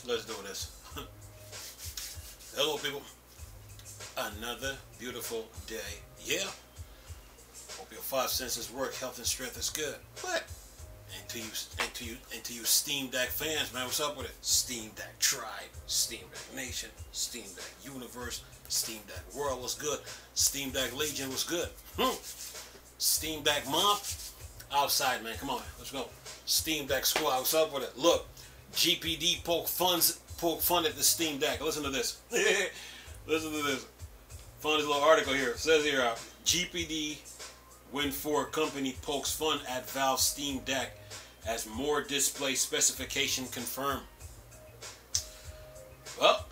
Let's do this. Hello, people. Another beautiful day. Yeah. Hope your five senses work. Health and strength is good. But and to you Steam Deck fans, man, what's up with it? Steam Deck Tribe, Steam Deck Nation, Steam Deck Universe, Steam Deck World, what's good? Steam Deck Legion, what's good? Steam Deck Mob, outside, man, come on, let's go. Steam Deck Squad, what's up with it? Look, GPD poke fun at the Steam Deck. Listen to this. Listen to this. Found this little article here. It says here, GPD Win 4 company pokes fun at Valve Steam Deck as more display specification confirmed. Well,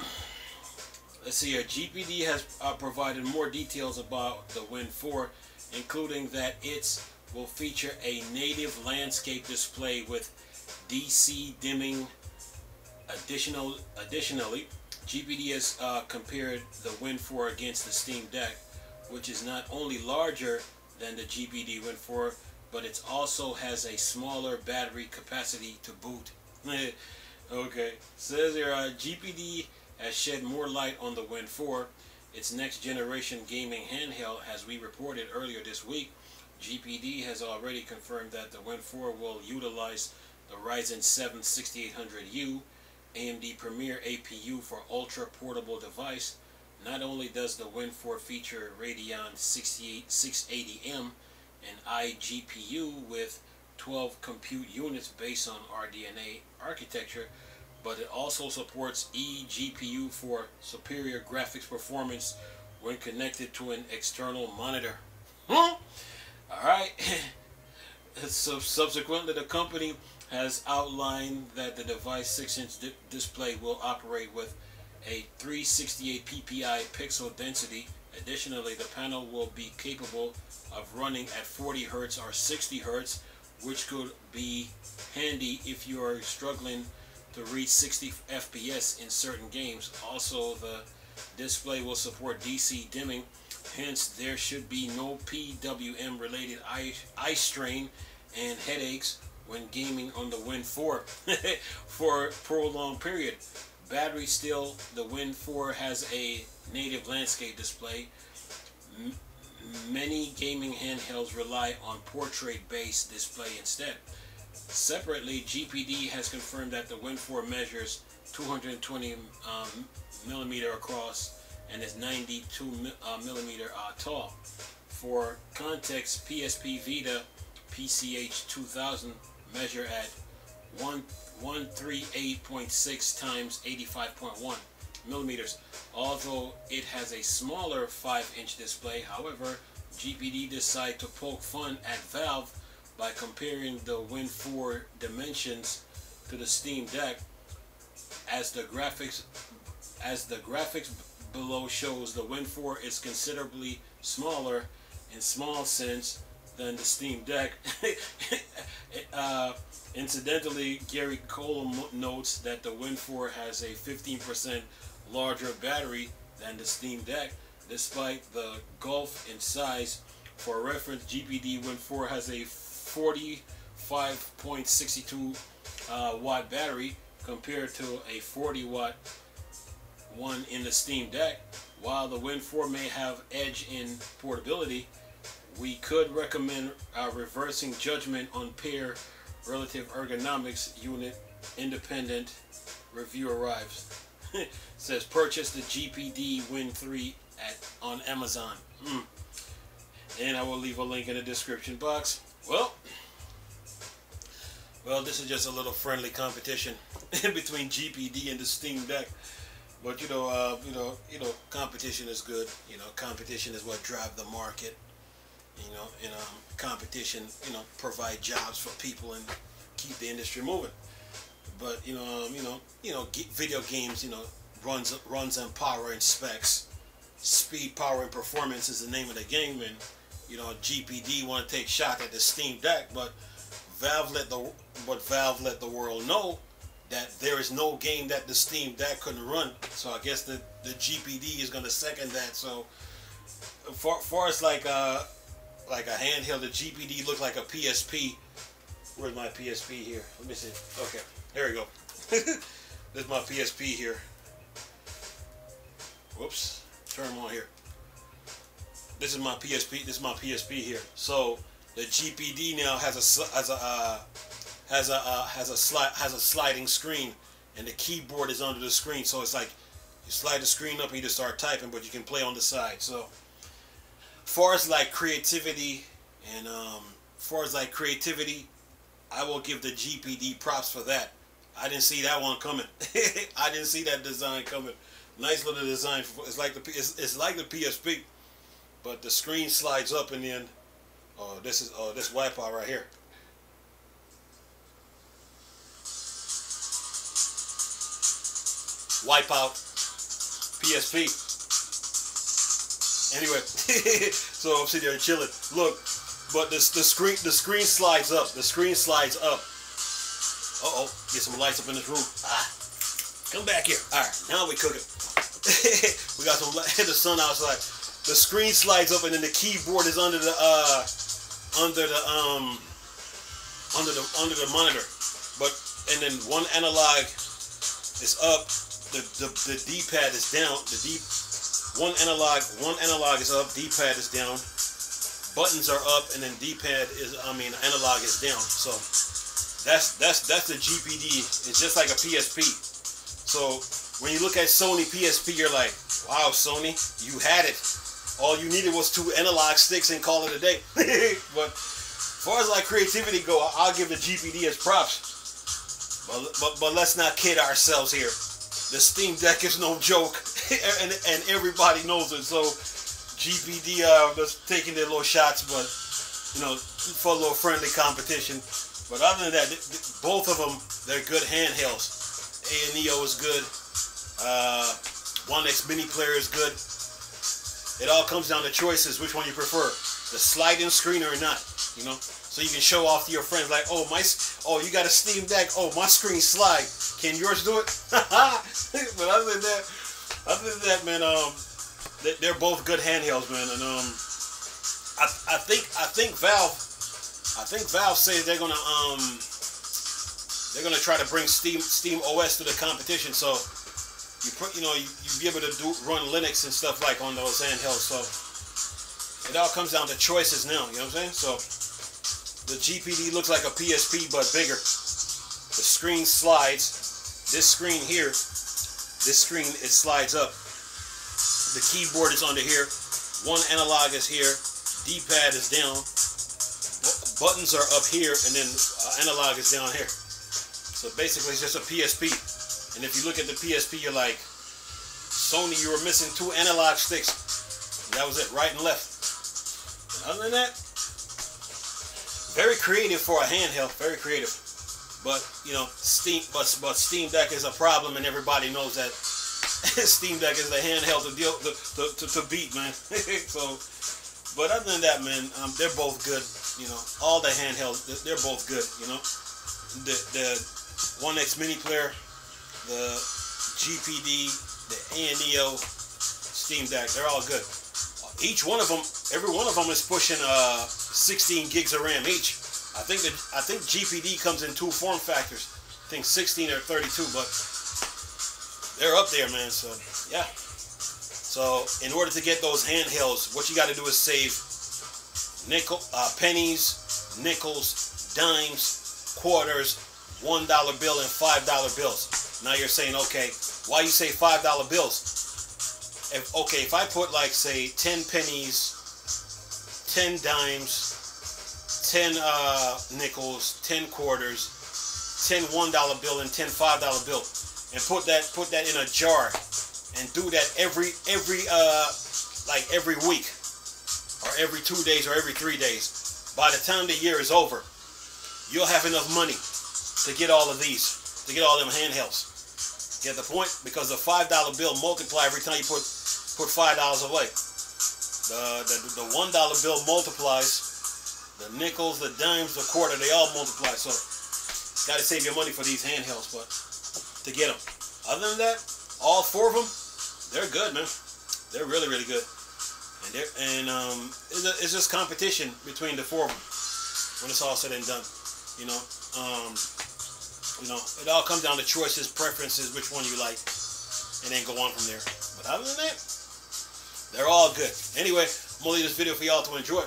let's see here. GPD has provided more details about the Win 4, including that it will feature a native landscape display with DC dimming. Additionally, GPD has compared the Win 4 against the Steam Deck, which is not only larger than the GPD Win 4, but it also has a smaller battery capacity to boot. Okay, says here, GPD has shed more light on the Win 4, its next generation gaming handheld. As we reported earlier this week, GPD has already confirmed that the Win 4 will utilize the Ryzen 7 6800U AMD Premier APU for ultra portable device. Not only does the Win 4 feature Radeon 680M and iGPU with 12 compute units based on RDNA architecture, but it also supports eGPU for superior graphics performance when connected to an external monitor. Alright. So subsequently, the company has outlined that the device 6-inch display will operate with a 368 ppi pixel density. Additionally, the panel will be capable of running at 40 Hz or 60 Hz, which could be handy if you are struggling to reach 60 FPS in certain games. Also, the display will support DC dimming, hence there should be no PWM related eye strain and headaches when gaming on the Win 4 for a prolonged period. Battery still, the Win 4 has a native landscape display. Many gaming handhelds rely on portrait-based display instead. Separately, GPD has confirmed that the Win 4 measures 220 millimeter across and is 92 millimeter tall. For context, PSP Vita PCH 2000 measure at 138.6 times 85.1 millimeters. Although it has a smaller 5-inch display, however, GPD decided to poke fun at Valve by comparing the Win 4 dimensions to the Steam Deck, as the graphics below shows. The Win 4 is considerably smaller in small sense than the Steam Deck. Incidentally, Gary Cole notes that the Win 4 has a 15% larger battery than the Steam Deck, despite the gulf in size. For reference, GPD Win 4 has a 45.62 watt battery compared to a 40 watt one in the Steam Deck. While the Win 4 may have edge in portability, we could recommend reversing judgment on pair relative ergonomics. Unit independent review arrives. Says purchase the GPD Win 3 on Amazon. And I will leave a link in the description box. Well, this is just a little friendly competition between GPD and the Steam Deck. But competition is good. Competition is what drives the market. Competition, provide jobs for people and keep the industry moving. But video games, runs on power and specs. Speed, power, and performance is the name of the game. And GPD want to take shot at the Steam Deck, but Valve let the world know that there is no game that the Steam Deck couldn't run. So I guess the GPD is going to second that. So for us, like a handheld, the GPD looked like a PSP. Where's my PSP here? Let me see. Okay, there we go. This is my PSP here. Whoops, turn them on here. This is my PSP. This is my PSP here. So the GPD now has a sliding screen, and the keyboard is under the screen. So it's like you slide the screen up and you just start typing, but you can play on the side. So far as like creativity and I will give the GPD props for that. I didn't see that one coming. I didn't see that design coming. Nice little design. It's like the PSP, but the screen slides up and then this wipeout right here. Wipeout PSP. Anyway, so I'm sitting there chilling. Look, but the screen slides up. The screen slides up. Uh-oh, get some lights up in this room. Come back here. All right, now we cooking. We got some light, the sun outside. The screen slides up, and then the keyboard is under the monitor. And then one analog is up. The D-pad is down. One analog is up. D-pad is down. Buttons are up, and then analog is down. So that's the GPD. It's just like a PSP. So when you look at Sony PSP, you're like, wow, Sony, you had it. All you needed was 2 analog sticks and call it a day. But as far as like creativity go, I'll give the GPD its props. But let's not kid ourselves here. The Steam Deck is no joke, and everybody knows it. So GPD just taking their little shots, but for a little friendly competition. But other than that, both of them, they're good handhelds. A&EO is good. 1X Mini Player is good. It all comes down to choices, which one you prefer, the sliding screen or not. So you can show off to your friends like, oh you got a Steam Deck. Oh, my screen slide. Can yours do it? But other than that, man, they're both good handhelds, man. And I think Valve says they're gonna try to bring Steam OS to the competition. So you be able to run Linux and stuff like on those handhelds. So it all comes down to choices now. You know what I'm saying? So the GPD looks like a PSP but bigger. The screen slides. This screen here, it slides up. The keyboard is under here. One analog is here. D-pad is down. Buttons are up here, and then analog is down here. So basically, it's just a PSP. And if you look at the PSP, you're like, Sony, you were missing 2 analog sticks. And that was it, right and left. And other than that, very creative for a handheld. Very creative. But Steam Deck is a problem, and everybody knows that. Steam Deck is the handheld to beat, man. So, but other than that, man, they're both good. All the handhelds, they're both good. The 1X Mini Player, the GPD, the A&EO, Steam Deck, they're all good. Each one of them, every one of them is pushing 16 gigs of RAM each. I think GPD comes in 2 form factors. I think 16 or 32, but they're up there, man. So yeah. So in order to get those handhelds, what you got to do is save pennies, nickels, dimes, quarters, $1 bill, and $5 bills. Now you're saying, okay, why you say $5 bills? If I put like say 10 pennies, 10 dimes, 10 nickels, 10 quarters, 10 $1 bill, and 10 $5 bill, and put that in a jar, and do that every week, or every 2 days, or every 3 days. By the time the year is over, you'll have enough money to get all of these, to get all them handhelds. Get the point? Because the $5 bill multiply every time you put $5 away. The $1 bill multiplies. The nickels, the dimes, the quarter, they all multiply. So, got to save your money for these handhelds, but to get them. Other than that, all 4 of them, they're good, man. They're really, really good. And it's just competition between the 4 of them when it's all said and done. You know, it all comes down to choices, preferences, which one you like, and then go on from there. But other than that, they're all good. Anyway, I'm going to leave this video for y'all to enjoy.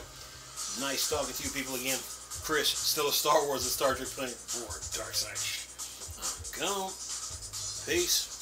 Nice talking to you people again. Chris, still a Star Wars and Star Trek fan. Board, Dark Side. I'm gone. Peace.